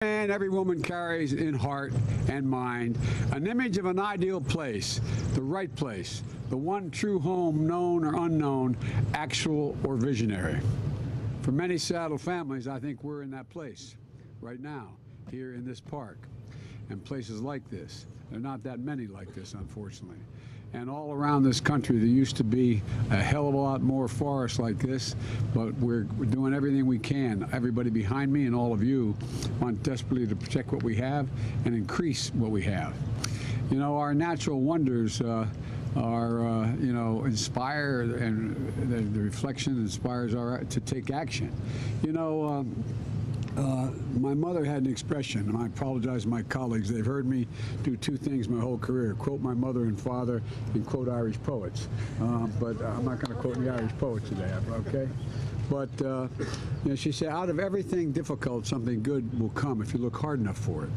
Man, every woman carries in heart and mind an image of an ideal place, the right place, the one true home, known or unknown, actual or visionary. For many Seattle families, I think we're in that place right now, here in this park, and places like this. There are not that many like this, unfortunately. And all around this country, there used to be a hell of a lot more forests like this, but we're doing everything we can. Everybody behind me and all of you want desperately to protect what we have and increase what we have. You know, our natural wonders inspire, and the reflection inspires our to take action. You know, my mother had an expression, and I apologize to my colleagues. They've heard me do two things my whole career: quote my mother and father, and quote Irish poets. But I'm not going to quote any Irish poets today, okay? But you know, she said, out of everything difficult, something good will come if you look hard enough for it.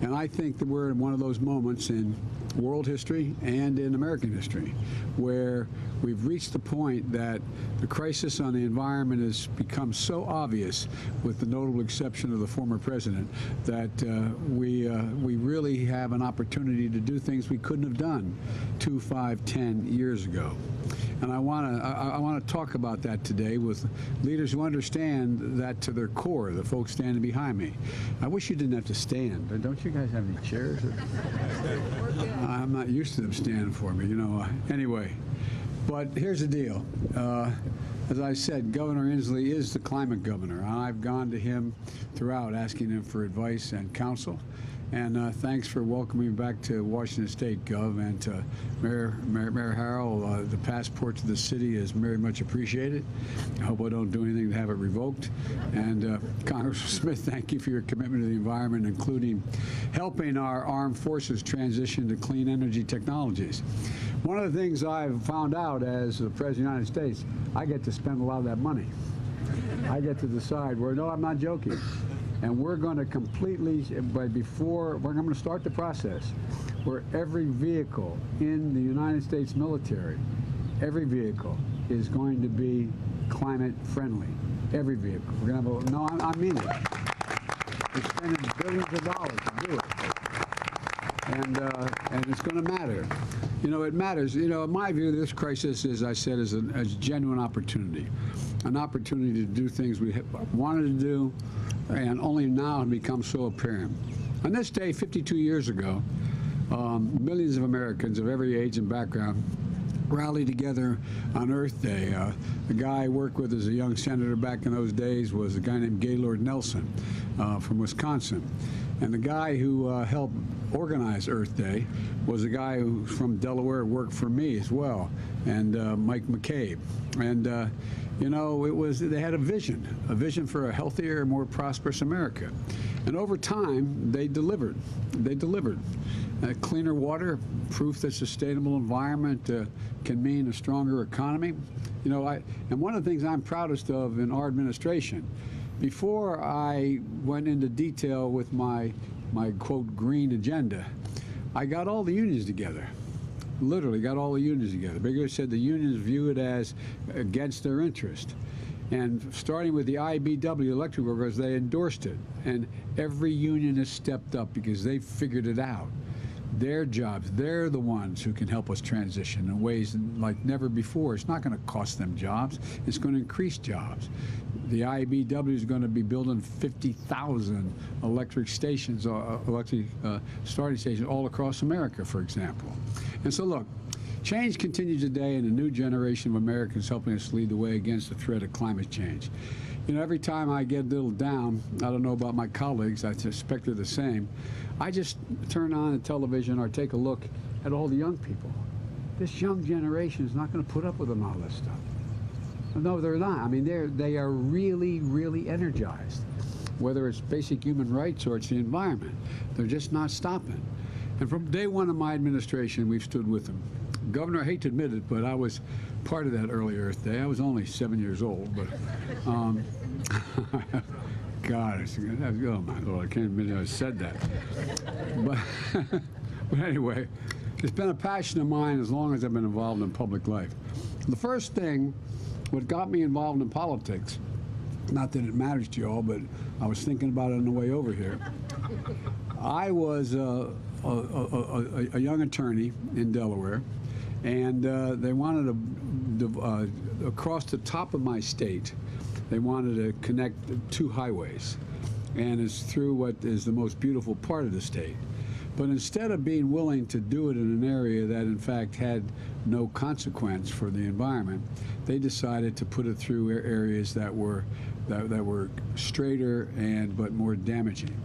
And I think that we're in one of those moments in world history and in American history where we've reached the point that the crisis on the environment has become so obvious, with the notable exception of the former president, that we really have an opportunity to do things we couldn't have done 2, 5, 10 years ago. And I want to talk about that today with leaders who understand that to their core, the folks standing behind me. I wish you didn't have to stand. Don't you guys have any chairs? I'm not used to them standing for me, you know. Anyway, but here's the deal. As I said, Governor Inslee is the climate governor. I've gone to him throughout asking him for advice and counsel. And thanks for welcoming me back to Washington State, Gov, and to Mayor Harrell. The passport to the city is very much appreciated. I hope I don't do anything to have it revoked. And Congressman Smith, thank you for your commitment to the environment, including helping our armed forces transition to clean energy technologies. One of the things I've found out as the President of the United States, I get to spend a lot of that money. I get to decide where, no, I'm not joking. And we're going to completely, we're going to start the process where every vehicle in the United States military, every vehicle is going to be climate friendly. Every vehicle. We're going to have no, I mean it. We're spending billions of dollars to do it. And it's going to matter. You know, it matters. You know, in my view, this crisis, as I said, is a genuine opportunity. An opportunity to do things we wanted to do, and only now have become so apparent. On this day, 52 years ago, millions of Americans of every age and background rallied together on Earth Day. The guy I worked with as a young senator back in those days was a guy named Gaylord Nelson from Wisconsin. And the guy who helped organize Earth Day was a guy who from Delaware worked for me as well, and Mike McCabe. And you know, they had a vision for a healthier, more prosperous America. And over time, they delivered. They delivered. Cleaner water, proof that sustainable environment can mean a stronger economy. You know, and one of the things I'm proudest of in our administration, before I went into detail with my quote, green agenda, I got all the unions together. Literally got all the unions together. Bigger said the unions view it as against their interest. And starting with the IBW electric workers, they endorsed it. And every union has stepped up because they figured it out. Their jobs, they're the ones who can help us transition in ways like never before. It's not going to cost them jobs. It's going to increase jobs. The IBW is going to be building 50,000 electric stations, electric starting stations all across America, for example. And so, look, change continues today, and a new generation of Americans helping us lead the way against the threat of climate change. You know, every time I get a little down, I don't know about my colleagues, I suspect they're the same, I just turn on the television or take a look at all the young people. This young generation is not going to put up with all this stuff. No, they're not. I mean, they are really, really energized, whether it's basic human rights or it's the environment. They're just not stopping. And from day one of my administration, we've stood with them. Governor, I hate to admit it, but I was part of that early Earth Day. I was only 7 years old, but God, oh my Lord, I can't admit I said that. But anyway, it's been a passion of mine as long as I've been involved in public life. The first thing, what got me involved in politics Not that it matters to you all, but I was thinking about it on the way over here. I was a young attorney in Delaware, and they wanted to, across the top of my state, they wanted to connect two highways, and it's through what is the most beautiful part of the state. But instead of being willing to do it in an area that in fact had no consequence for the environment, they decided to put it through areas that were straighter but more damaging.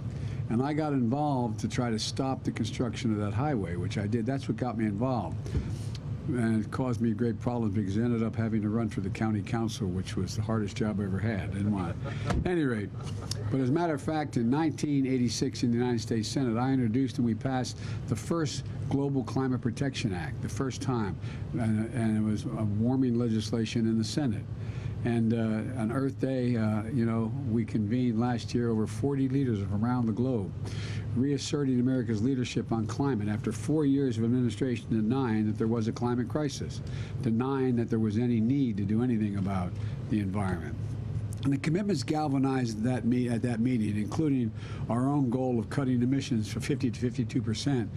And I got involved to try to stop the construction of that highway, which I did. That's what got me involved. And it caused me great problems because I ended up having to run for the county council, which was the hardest job I ever had. I didn't want it. At any rate, but as a matter of fact, in 1986 in the United States Senate, I introduced and we passed the first Global Climate Protection Act, the first time. And it was a warming legislation in the Senate. And on Earth Day, you know, we convened last year over 40 leaders from around the globe, reasserting America's leadership on climate after 4 years of administration denying that there was a climate crisis, denying that there was any need to do anything about the environment. And the commitments galvanized at that meeting, including our own goal of cutting emissions from 50 to 52%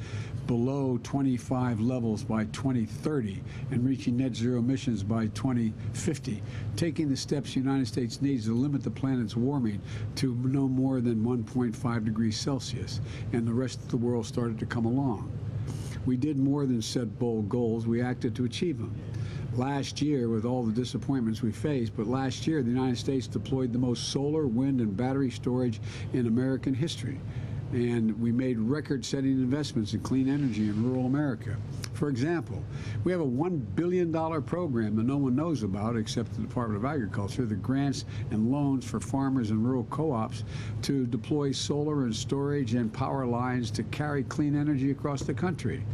below 25 levels by 2030 and reaching net zero emissions by 2050, taking the steps the United States needs to limit the planet's warming to no more than 1.5 degrees Celsius, and the rest of the world started to come along. We did more than set bold goals, we acted to achieve them. Last year, with all the disappointments we faced, but last year the United States deployed the most solar, wind, and battery storage in American history. And we made record-setting investments in clean energy in rural America. For example, we have a $1 billion program that no one knows about except the Department of Agriculture, the grants and loans for farmers and rural co-ops to deploy solar and storage and power lines to carry clean energy across the country.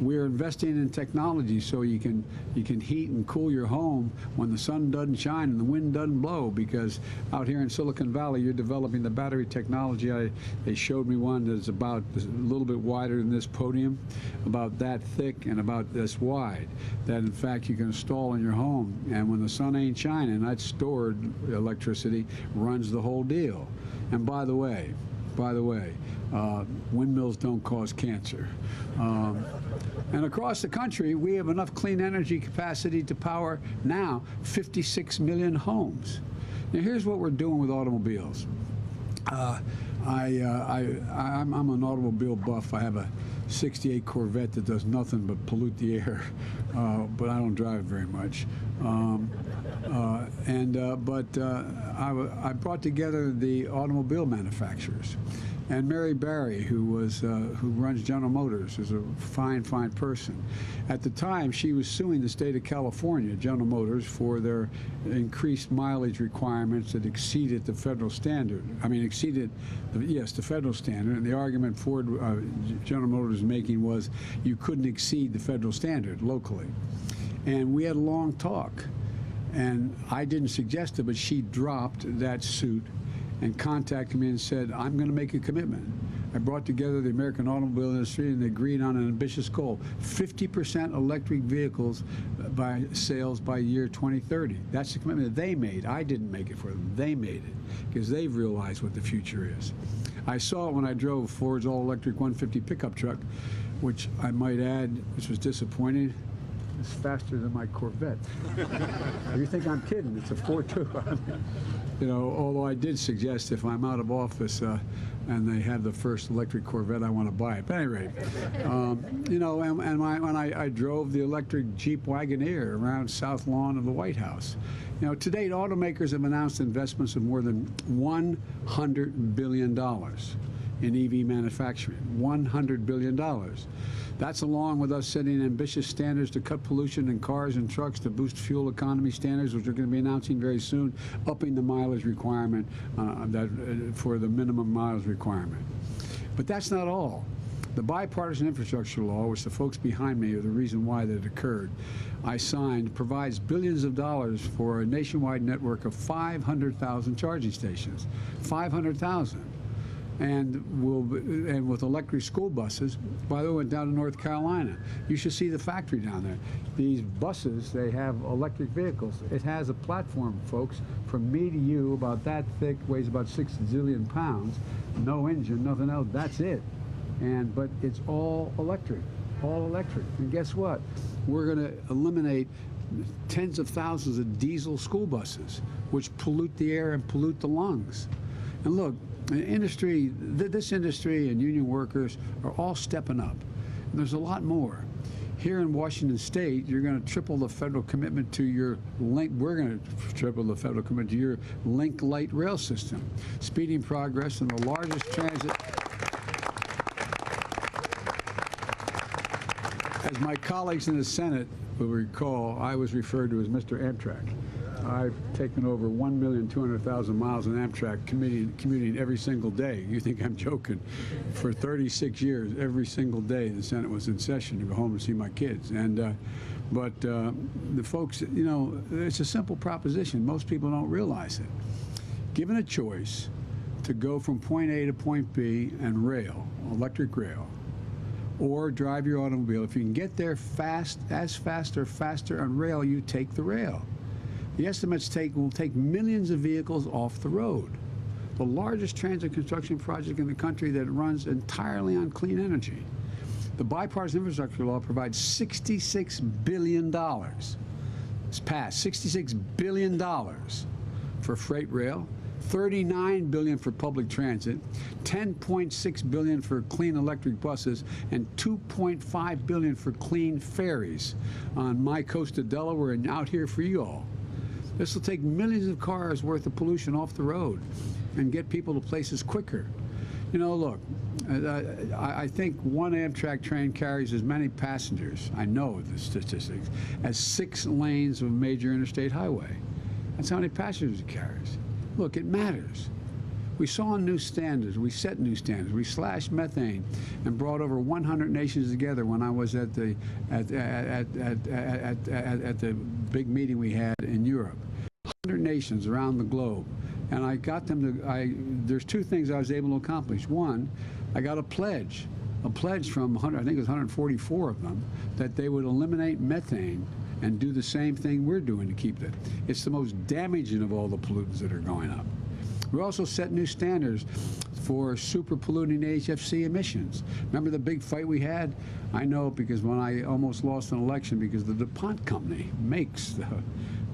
We're investing in technology so you can heat and cool your home when the sun doesn't shine and the wind doesn't blow, because out here in Silicon Valley you're developing the battery technology. They showed me one that's about a little bit wider than this podium, about that thick and about this wide, that in fact you can install in your home, and when the sun ain't shining, that stored electricity runs the whole deal. And by the way, windmills don't cause cancer. And across the country, we have enough clean energy capacity to power now 56 million homes. Now, here's what we're doing with automobiles. I'm an automobile buff. I have a '68 Corvette that does nothing but pollute the air, but I don't drive very much. I brought together the automobile manufacturers. And Mary Barry, who runs General Motors, is a fine person. At the time, she was suing the state of California, General Motors, for their increased mileage requirements that exceeded the federal standard. I mean, the federal standard. And the argument Ford, General Motors was making was you couldn't exceed the federal standard locally. And we had a long talk. And I didn't suggest it, but she dropped that suit and contacted me and said, I'm going to make a commitment. I brought together the American automobile industry and they agreed on an ambitious goal, 50% electric vehicles by sales by year 2030. That's the commitment that they made. I didn't make it for them. They made it because they've realized what the future is. I saw it when I drove Ford's all-electric 150 pickup truck, which I might add, which was disappointing. It's faster than my Corvette. You think I'm kidding? It's a 4.2. You know, although I did suggest if I'm out of office and they have the first electric Corvette, I want to buy it. But at any rate, you know, when I drove the electric Jeep Wagoneer around South Lawn of the White House. You know, to date, automakers have announced investments of more than $100 billion in EV manufacturing. $100 billion. That's along with us setting ambitious standards to cut pollution in cars and trucks, to boost fuel economy standards, which we're going to be announcing very soon, upping the mileage requirement for the minimum mileage requirement. But that's not all. The bipartisan infrastructure law, which the folks behind me are the reason why that occurred, I signed, provides billions of dollars for a nationwide network of 500,000 charging stations. 500,000. and with electric school buses. By the way, went down to North Carolina. You should see the factory down there. These buses, they have electric vehicles. It has a platform, folks, from me to you, about that thick, weighs about 6 zillion pounds, no engine, nothing else. That's it. But it's all electric, all electric. And guess what? We're going to eliminate tens of thousands of diesel school buses, which pollute the air and pollute the lungs. And look, industry, this industry and union workers are all stepping up. And there's a lot more. Here in Washington State, you're going to triple the federal commitment to your link. We're going to triple the federal commitment to your Link Light rail system, speeding progress in the largest transit. As my colleagues in the Senate will recall, I was referred to as Mr. Amtrak. I've taken over 1,200,000 miles in Amtrak, commuting every single day. You think I'm joking? For 36 years, every single day, the Senate was in session to go home and see my kids. But the folks, you know, it's a simple proposition. Most people don't realize it. Given a choice to go from point A to point B and rail, electric rail, or drive your automobile, if you can get there fast or faster on rail, you take the rail. The estimates will take millions of vehicles off the road. The largest transit construction project in the country that runs entirely on clean energy. The bipartisan infrastructure law provides $66 billion. It's passed, $66 billion for freight rail, $39 billion for public transit, $10.6 billion for clean electric buses, and $2.5 billion for clean ferries on my coast of Delaware and out here for you all. This will take millions of cars worth of pollution off the road and get people to places quicker. You know, look, I think one Amtrak train carries as many passengers, I know the statistics, as 6 lanes of a major interstate highway. That's how many passengers it carries. Look, it matters. We saw new standards. We set new standards. We slashed methane and brought over 100 nations together when I was at the big meeting we had in Europe. 100 nations around the globe, and I got them to. There's 2 things I was able to accomplish. One, I got a pledge from I think it was 144 of them, that they would eliminate methane and do the same thing we're doing to keep it. It's the most damaging of all the pollutants that are going up. We also set new standards for super polluting HFC emissions. Remember the big fight we had? I know because when I almost lost an election because the DuPont company makes the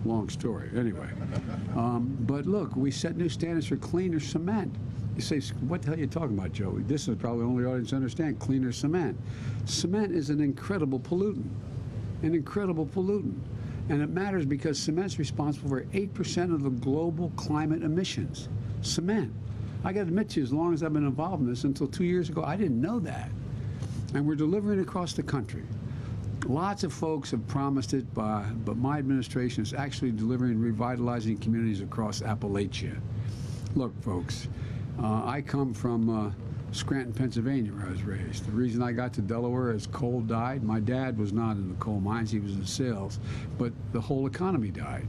long story. Anyway, but look, we set new standards for cleaner cement. You say, what the hell are you talking about, Joey? This is probably the only audience to understand cleaner cement. Cement is an incredible pollutant. An incredible pollutant. And it matters because cement's responsible for 8% of the global climate emissions. Cement. I got to admit to you, as long as I've been involved in this, until 2 years ago, I didn't know that. And we're delivering across the country. Lots of folks have promised it, but my administration is actually delivering revitalizing communities across Appalachia. Look, folks, I come from Scranton, Pennsylvania, where I was raised. The reason I got to Delaware is coal died. My dad was not in the coal mines, he was in sales, but the whole economy died.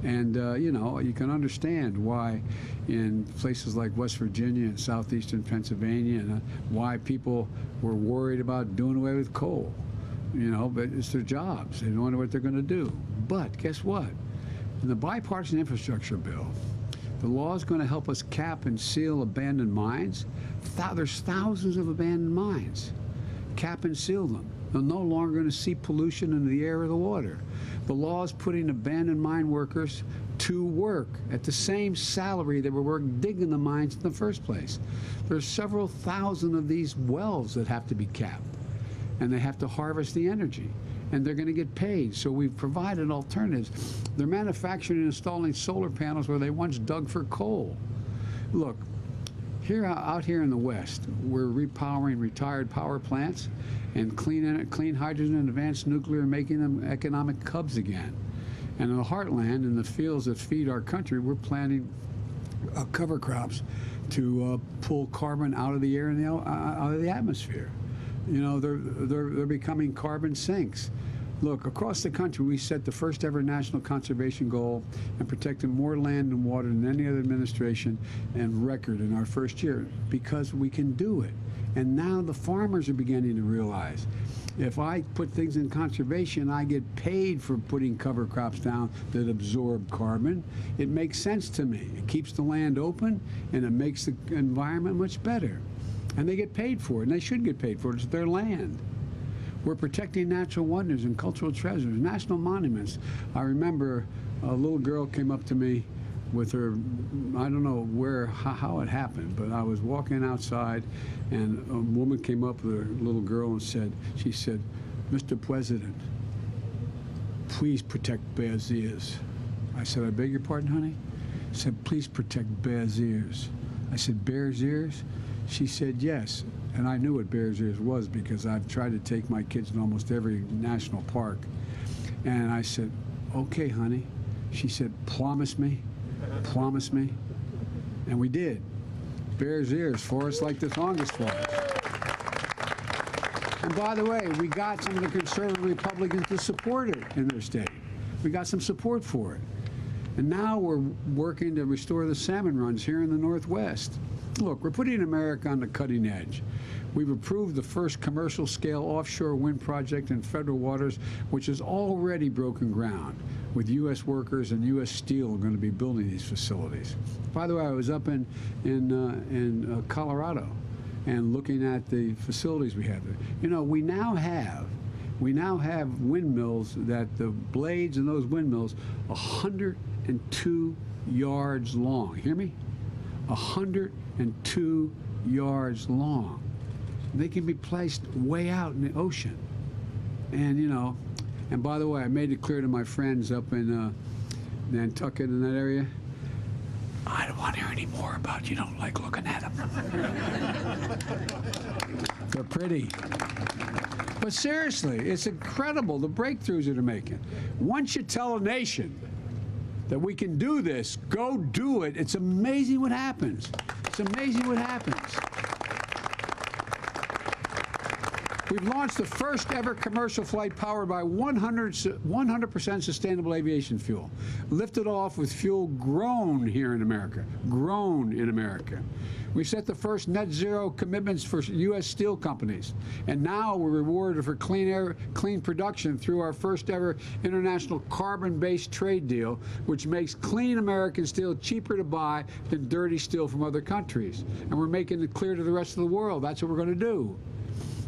And, you know, you can understand why in places like West Virginia and southeastern Pennsylvania, and why people were worried about doing away with coal. You know, but it's their jobs. They don't know what they're going to do. But guess what? In the bipartisan infrastructure bill, the law is going to help us cap and seal abandoned mines. There's thousands of abandoned mines. Cap and seal them. They're no longer going to see pollution in the air or the water. The law is putting abandoned mine workers to work at the same salary they were digging the mines in the first place. There's several thousand of these wells that have to be capped, and they have to harvest the energy, and they're going to get paid. So we've provided alternatives. They're manufacturing and installing solar panels where they once dug for coal. Look, out here in the West, we're repowering retired power plants and clean hydrogen and advanced nuclear, making them economic hubs again. And in the heartland, in the fields that feed our country, we're planting cover crops to pull carbon out of the air and out of the atmosphere. You know, they're becoming carbon sinks. Look, across the country, we set the first ever national conservation goal and protected more land and water than any other administration and record in our first year because we can do it. And now the farmers are beginning to realize if I put things in conservation, I get paid for putting cover crops down that absorb carbon. It makes sense to me. It keeps the land open and it makes the environment much better. And they get paid for it, and they should get paid for it. It's their land. We're protecting natural wonders and cultural treasures, national monuments. I remember a little girl came up to me with her, I don't know how it happened, but I was walking outside and a woman came up with her little girl and she said, "Mr. President, please protect Bears Ears." I said, "I beg your pardon, honey?" She said, "Please protect Bears Ears." I said, "Bears Ears?" She said, "Yes." And I knew what Bears Ears was because I've tried to take my kids in almost every national park. And I said, "Okay, honey." She said, "Promise me, promise me." And we did. Bears Ears, forests like this longest forest. And by the way, we got some of the conservative Republicans to support it in their state. We got some support for it. And now we're working to restore the salmon runs here in the Northwest. Look, we're putting America on the cutting edge. We've approved the first commercial-scale offshore wind project in federal waters, which has already broken ground, with U.S. workers and U.S. Steel going to be building these facilities. By the way, I was up in Colorado and looking at the facilities we have there. You know, we now have windmills that the blades in those windmills 102 yards long. Hear me? 102 yards long. They can be placed way out in the ocean. And, you know, and by the way, I made it clear to my friends up in Nantucket in that area, I don't want to hear any more about you don't like looking at them. They're pretty. But seriously, it's incredible, the breakthroughs that they're making. Once you tell a nation that we can do this, go do it, it's amazing what happens. It's amazing what happens. We've launched the first ever commercial flight powered by 100% sustainable aviation fuel. Lifted off with fuel grown here in America. Grown in America. We set the first net zero commitments for U.S. steel companies. And now we're rewarded for clean production through our first ever international carbon-based trade deal, which makes clean American steel cheaper to buy than dirty steel from other countries. And we're making it clear to the rest of the world that's what we're going to do.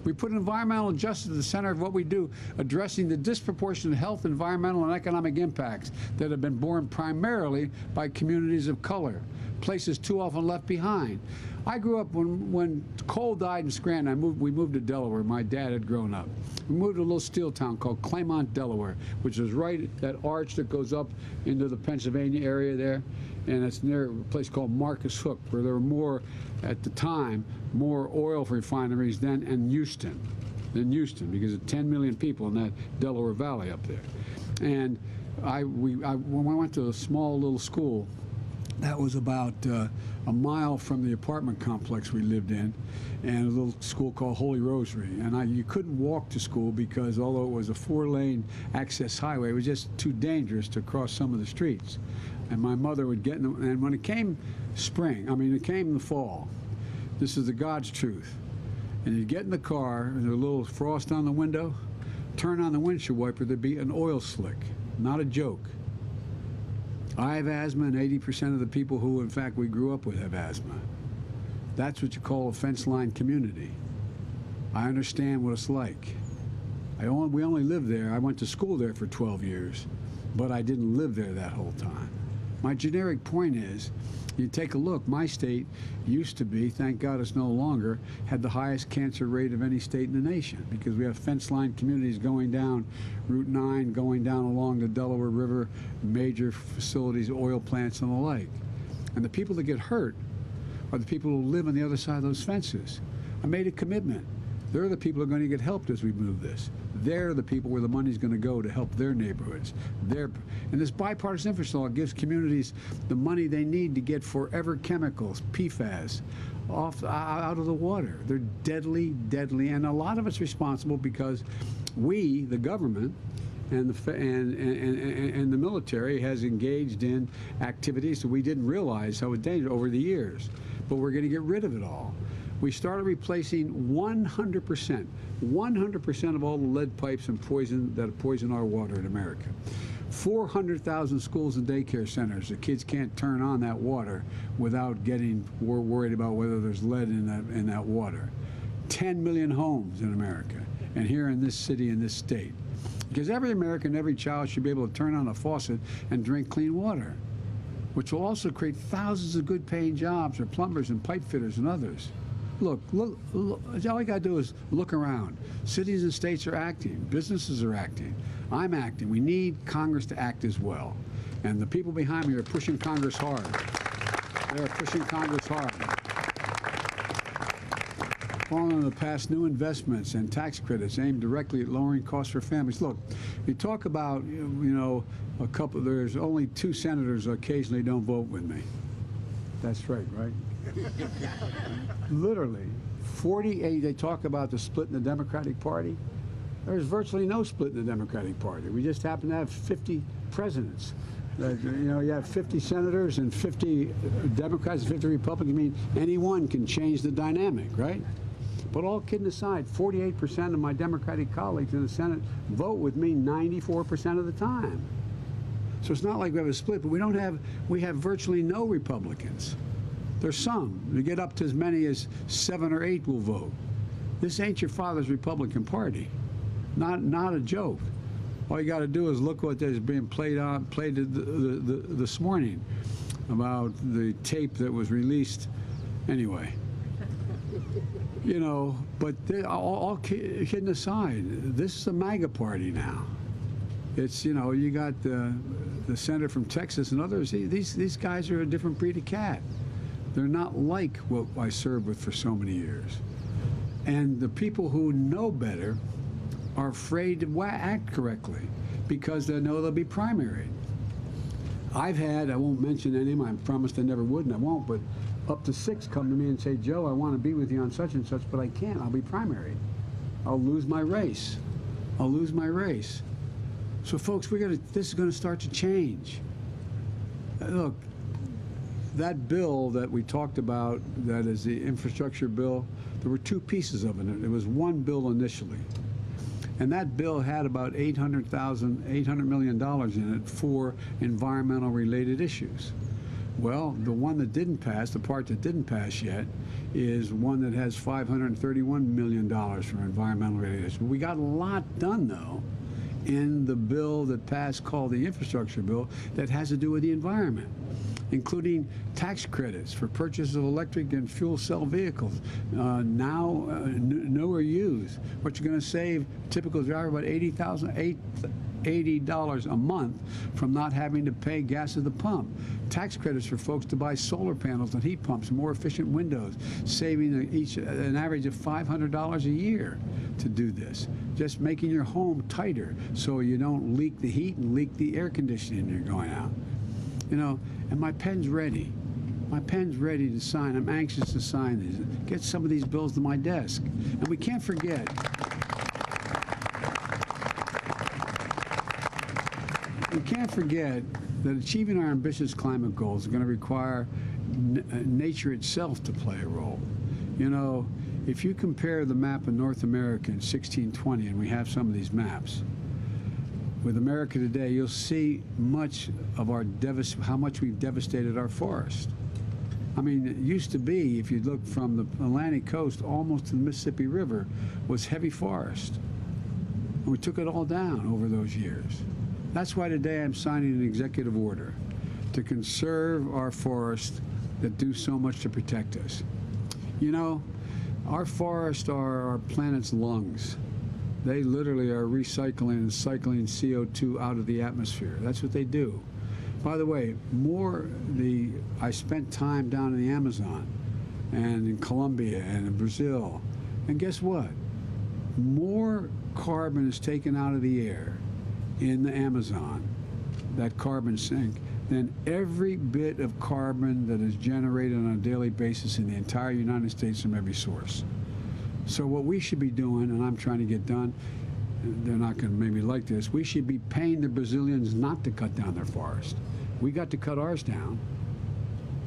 We put environmental justice at the center of what we do, addressing the disproportionate health, environmental, and economic impacts that have been borne primarily by communities of color, places too often left behind. I grew up when Cole died in Scranton. We moved to Delaware. My dad had grown up. We moved to a little steel town called Claymont, Delaware, which is right that arch that goes up into the Pennsylvania area there. And it's near a place called Marcus Hook, where there were more, at the time, more oil refineries than Houston, because of 10 million people in that Delaware Valley up there. And when I went to a small little school that was about a mile from the apartment complex we lived in, and a little school called Holy Rosary. And you couldn't walk to school because although it was a 4-lane access highway, it was just too dangerous to cross some of the streets. And my mother would get in and when it came spring, it came the fall, this is the God's truth. And you'd get in the car, and there's a little frost on the window, turn on the windshield wiper, there'd be an oil slick. Not a joke. I have asthma, and 80% of the people who, in fact, we grew up with have asthma. That's what you call a fence line community. I understand what it's like. We only lived there. I went to school there for 12 years, but I didn't live there that whole time. My generic point is, you take a look, my state used to be, thank God it's no longer, had the highest cancer rate of any state in the nation because we have fence line communities going down Route 9, going down along the Delaware River, major facilities, oil plants and the like. And the people that get hurt are the people who live on the other side of those fences. I made a commitment. They're the people who are going to get helped as we move this. They're the people where the money's going to go to help their neighborhoods. And this bipartisan infrastructure law gives communities the money they need to get forever chemicals, PFAS, out of the water. They're deadly, deadly, and a lot of it's responsible because we, the government, and the military has engaged in activities that we didn't realize how dangerous over the years. But we're going to get rid of it all. We started replacing 100% of all the lead pipes and poison that poison our water in America. 400,000 schools and daycare centers. The kids can't turn on that water without getting worried about whether there's lead in that water. 10 million homes in America, and here in this city, in this state. Because every American, every child should be able to turn on a faucet and drink clean water, which will also create thousands of good-paying jobs for plumbers and pipe fitters and others. Look, all you got to do is look around. Cities and states are acting. Businesses are acting. I'm acting. We need Congress to act as well. And the people behind me are pushing Congress hard. They are pushing Congress hard. Following the past new investments and tax credits aimed directly at lowering costs for families. Look, you talk about, there's only 2 senators who occasionally don't vote with me. That's right? Literally, 48, they talk about the split in the Democratic Party. There's virtually no split in the Democratic Party. We just happen to have 50 presidents. You have 50 senators and 50 Democrats and 50 Republicans. I mean, any one can change the dynamic, right? But all kidding aside, 48% of my Democratic colleagues in the Senate vote with me 94% of the time. So it's not like we have a split, but we have virtually no Republicans. There's some. We get up to as many as 7 or 8 will vote. This ain't your father's Republican Party. Not a joke. All you got to do is look what is being played this morning about the tape that was released. Anyway, but all kidding aside, this is a MAGA party now. It's, you got the senator from Texas and others. These guys are a different breed of cat. They're not like what I served with for so many years. And the people who know better are afraid to act correctly because they know they'll be primaried. I've had, I won't mention any of them, I promised I never would and I won't, but up to 6 come to me and say, Joe, I want to be with you on such and such, but I can't. I'll be primaried. I'll lose my race. I'll lose my race. So folks, this is going to start to change. Look, that bill that we talked about, that is the infrastructure bill, there were 2 pieces of it. It was one bill initially. And that bill had about $800 million in it for environmental related issues. Well, the one that didn't pass, the part that didn't pass yet, is one that has $531 million for environmental related issues. We got a lot done, though, in the bill that passed called the infrastructure bill that has to do with the environment, including tax credits for purchase of electric and fuel cell vehicles, now new or used, which are going to save a typical driver about $80 a month from not having to pay gas at the pump. Tax credits for folks to buy solar panels and heat pumps, more efficient windows, saving each an average of $500 a year to do this. Just making your home tighter so you don't leak the heat and leak the air conditioning when you're going out. And my pen's ready. My pen's ready to sign. I'm anxious to sign these. Get some of these bills to my desk. And we can't forget. We can't forget that achieving our ambitious climate goals is going to require nature itself to play a role. If you compare the map of North America in 1620, and we have some of these maps, with America today, you'll see much of how much we've devastated our forest. I mean, it used to be, if you look from the Atlantic coast almost to the Mississippi River, was heavy forest. And we took it all down over those years. That's why today I'm signing an executive order to conserve our forests that do so much to protect us. Our forests are our planet's lungs. They literally are recycling and cycling CO2 out of the atmosphere. That's what they do. By the way, I spent time down in the Amazon and in Colombia and in Brazil. And guess what? More carbon is taken out of the air in the Amazon, that carbon sink, than every bit of carbon that is generated on a daily basis in the entire United States from every source. So what we should be doing, and I'm trying to get done, they're not going to maybe like this, we should be paying the Brazilians not to cut down their forest. We got to cut ours down.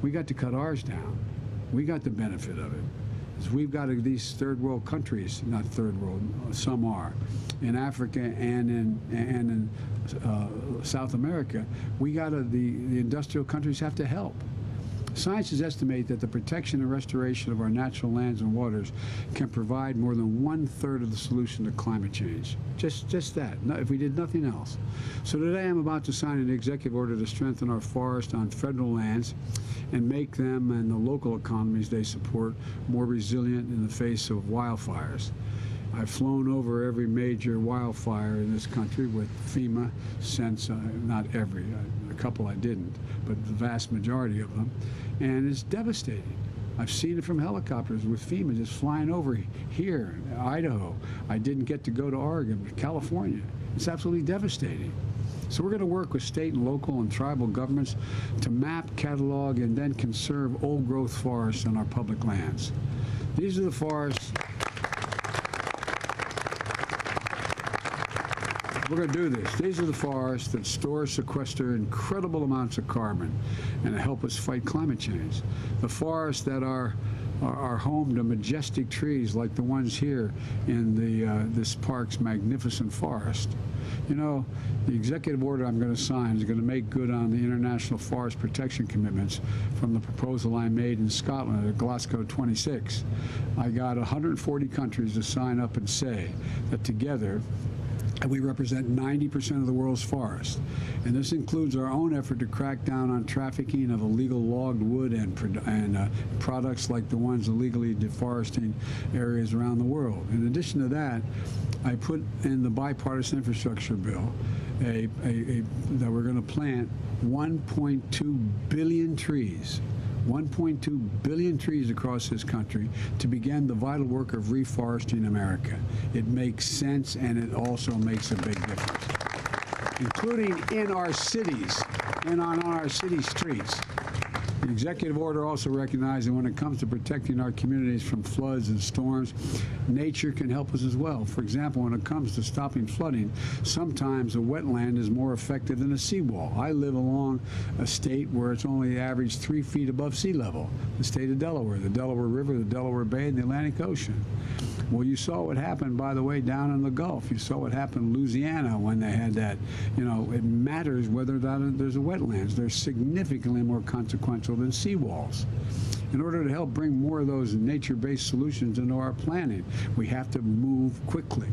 We got to cut ours down. We got the benefit of it. We've got these third world countries, not third world, some are, in Africa and in South America. We got to, the industrial countries have to help. Scientists estimate that the protection and restoration of our natural lands and waters can provide more than 1/3 of the solution to climate change. Just that, if we did nothing else. So today I'm about to sign an executive order to strengthen our forests on federal lands and make them and the local economies they support more resilient in the face of wildfires. I've flown over every major wildfire in this country with FEMA since, not every, a couple I didn't, but the vast majority of them, and it's devastating. I've seen it from helicopters with FEMA just flying over here, Idaho. I didn't get to go to Oregon, but California. It's absolutely devastating. So we're going to work with state and local and tribal governments to map, catalog, and then conserve old-growth forests on our public lands. These are the forests. We're going to do this. These are the forests that store, sequester incredible amounts of carbon and help us fight climate change. The forests that are home to majestic trees like the ones here in this park's magnificent forest. You know, the executive order I'm going to sign is going to make good on the international forest protection commitments from the proposal I made in Scotland at Glasgow 26. I got 140 countries to sign up and say that together we represent 90% of the world's forests. And this includes our own effort to crack down on trafficking of illegal logged wood and products like the ones illegally deforesting areas around the world. In addition to that, I put in the bipartisan infrastructure bill that we're going to plant 1.2 billion trees. 1.2 billion trees across this country to begin the vital work of reforesting America. It makes sense, and it also makes a big difference, including in our cities and on our city streets. The executive order also recognizes that when it comes to protecting our communities from floods and storms, nature can help us as well. For example, when it comes to stopping flooding, sometimes a wetland is more effective than a seawall. I live along a state where it's only average 3 feet above sea level, the state of Delaware, the Delaware River, the Delaware Bay, and the Atlantic Ocean. Well, you saw what happened, by the way, down in the Gulf. You saw what happened in Louisiana when they had that. You know, it matters whether or not there's a wetlands. They're significantly more consequential than seawalls. In order to help bring more of those nature-based solutions into our planning, we have to move quickly.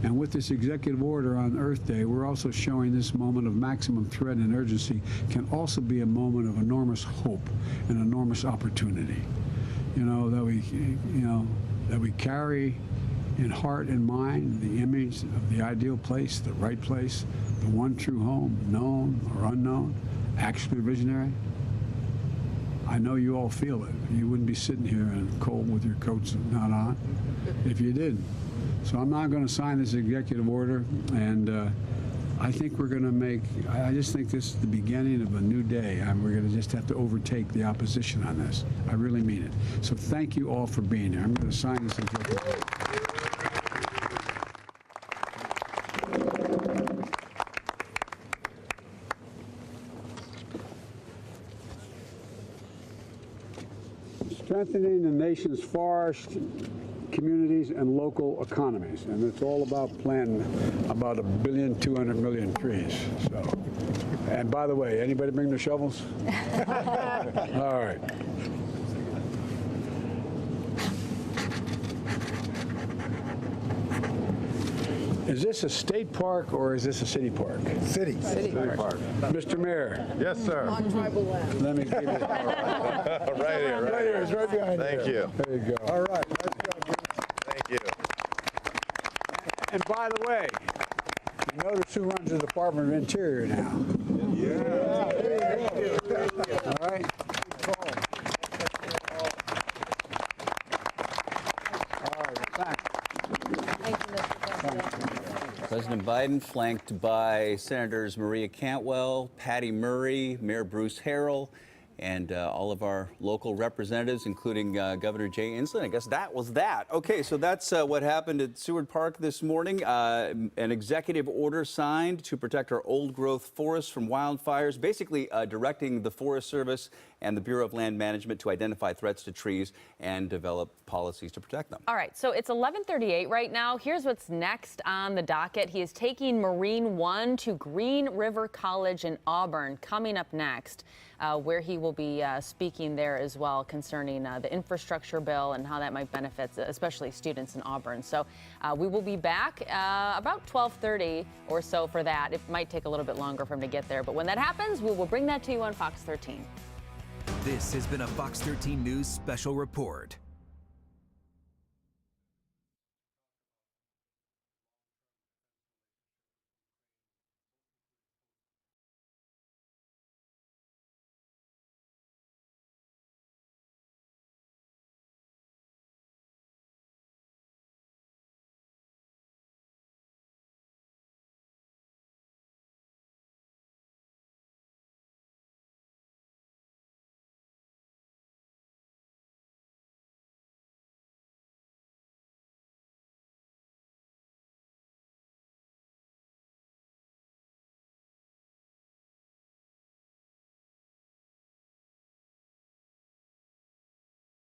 And with this executive order on Earth Day, we're also showing this moment of maximum threat and urgency can also be a moment of enormous hope and enormous opportunity. You know, that we carry in heart and mind the image of the ideal place, the right place, the one true home, known or unknown, actually visionary. I know you all feel it. You wouldn't be sitting here in cold with your coats not on if you didn't. So I'm not going to sign this executive order, and I think we're going to I just think this is the beginning of a new day. We're going to just have to overtake the opposition on this. I really mean it. So thank you all for being here. I'm going to sign this executive order. Strengthening the nation's forest communities and local economies, and it's all about planting about 1,200,000,000 trees. So, and by the way, anybody bring their shovels? All right. Is this a state park or is this a city park? City park. Mr. Mayor. Yes, sir. On tribal land. Let me give you. Right here, right here. It's right behind Thank you. There you go. All right. Thank you. And by the way, you notice who runs the Department of Interior now. Yeah. All right. All right. Thanks. Thank you, Mr. President. President Biden flanked by Senators Maria Cantwell, Patty Murray, Mayor Bruce Harrell, and all of our local representatives, including Governor Jay Inslee. I guess that was that. Okay, so that's what happened at Seward Park this morning. An executive order signed to protect our old-growth forests from wildfires, basically directing the Forest Service and the Bureau of Land Management to identify threats to trees and develop policies to protect them. All right, so it's 11:38 right now. Here's what's next on the docket. He is taking Marine One to Green River College in Auburn coming up next, where he will be speaking there as well concerning the infrastructure bill and how that might benefit especially students in Auburn. So we will be back about 12:30 or so for that. It might take a little bit longer for him to get there, but when that happens, we will bring that to you on Fox 13. This has been a Fox 13 News special report.